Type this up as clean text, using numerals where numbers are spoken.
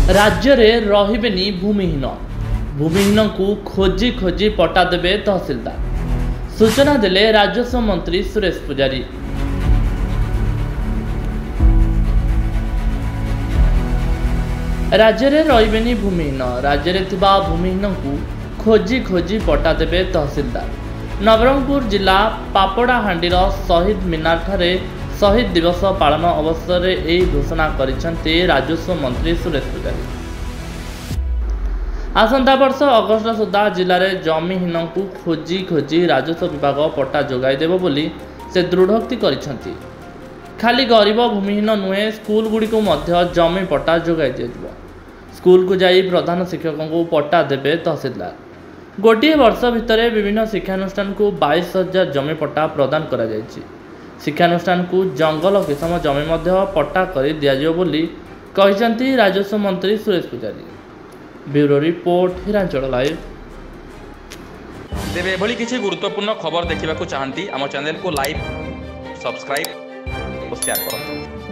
राज्य में रहिबेनी भूमिहीन भूमिहीन को खोजी खोजी पट्टा देबे तहसीलदार सूचना देले राजस्व मंत्री सुरेश पुजारी। राज्य में रहिबेनी भूमिहीन राज्य में थिबा भूमिहीन को खोजी खोजी पट्टा देबे तहसीलदार। नवरंगपुर जिला पापड़ाहांडीर शहीद मिनार ठारे शहीद दिवस पालन अवसर में यही घोषणा करिसेंते राजस्व मंत्री सुरेश पुजारी। आसंता वर्ष अगस्त सुधा जिले में जमीहीन को खोजी खोजी राजस्व विभाग पट्टा जोगाई देबो बोली से दृढ़ोक्ति करिसेंती। खाली गरीब भूमिहीन नुहे स्कूल गुड़ी को मध्य जमी पट्टा जोगाई दिया। स्कूल को जाई प्रधान शिक्षकों को पट्टा देबे तहसीलदार। गोटे वर्ष भितर विभिन्न शिक्षानुष्ठान को 22,000 जमी पट्टा प्रदान करा जायछि। शिक्षानुष्ठान को जंगल किसम जमी मध्य पट्टा कर दिया बोली कहिसेंती राजस्व मंत्री Suresh Pujari. Bureau report Hiranchal live. तेरे एभली किसी गुरुत्वपूर्ण खबर देखा चाहती आम चैनल को लाइक सब्सक्राइब और शेयर करो।